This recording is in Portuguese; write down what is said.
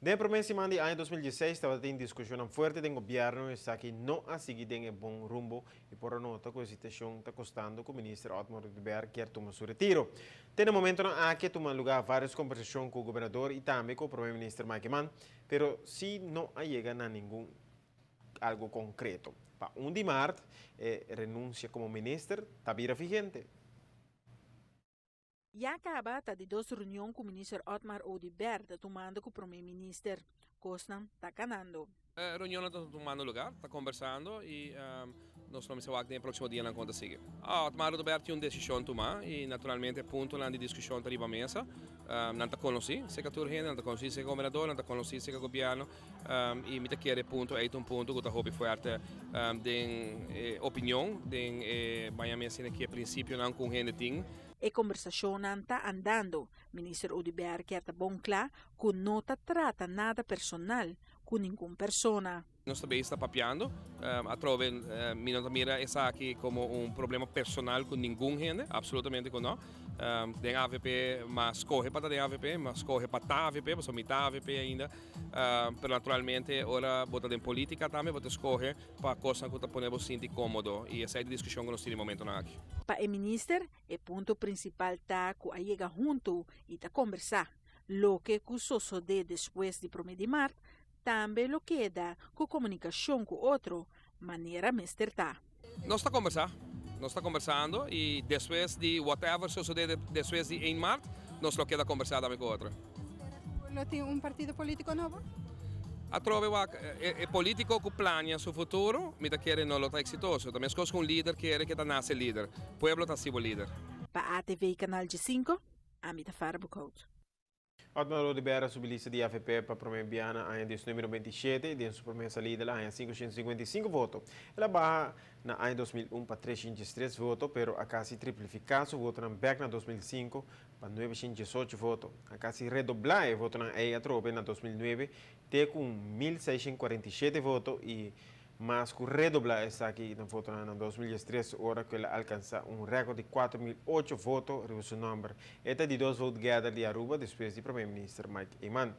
De promessa de ano 2016 estava em discussão forte do governo está que não a seguir em bom rumbo e por nota que a situação está custando que o ministro Otmar Oduber quer tomar seu retiro. Tem momento há que tomar lugar várias conversações com o governador e também com o primeiro-ministro Eman, pero se não chega a nenhum algo concreto. Para 1 de março, renuncia como ministro está vigente. Já acaba de duas reuniões com o ministro Otmar Oduber, tomando com o primeiro-ministro. Costan está canando. A reunião está tomando lugar, está conversando e nós vamos ver no próximo dia na conta seguir. Otmar Oduber tem uma decisão a tomar e naturalmente ponto lá de discussão está arriba à mesa. Não está conhecido, se é turgente, não está conhecido, se é governador, não está conhecido, se é governo e me quer ponto é ponto que está hobby forte de opinião, de banha mesa que a princípio não com gente tem. A conversação está andando. Ministro Oduber quer bom claro que não trata nada personal com nenhuma pessoa. Nós também está papiando, a trove mira essa aqui como problema personal com nenhum gente, absolutamente não. Tem AVP, mas corre para ter AVP, mas corre para a AVP, mas somos a AVP ainda. Pero naturalmente, ora bota em política também, bota escorre para coisa que podemos sentir cômodo e essa é a discussão que nós temos no momento aqui. Para o ministro, o ponto principal está que a chega junto e está conversar. Lo que sucede depois de 1 de março, também lo queda com comunicação com outro, maneira mesterta. Nós está conversando e depois de whatever sucede depois de 1 março, nós lo queda conversar também com outro. Lo tem partido político novo? A trove é político que planeia seu futuro, mas quer não está exitoso. Também as coisas com líder quer que nasce líder. O povo está sendo líder. Para a TV Canal G5, Amita Farbucout. Otmar Oduber subiu lista de AFP para a primeira biana em número 27 e sua promessa líder em 555 votos. Ela barra na em 2001 para 303 votos, pero a quase triplificar seu voto na back na 2005 para 918 votos. A quase redoblar o voto na EIA Trope na 2009, tem com 1647 votos e mas que redoblar está aqui na voto na 2013, hora que ela alcança recorde de 4.008 votos, reduziu o número. Esta de 2 votos guiados de Aruba, depois do primeiro-ministro Eman.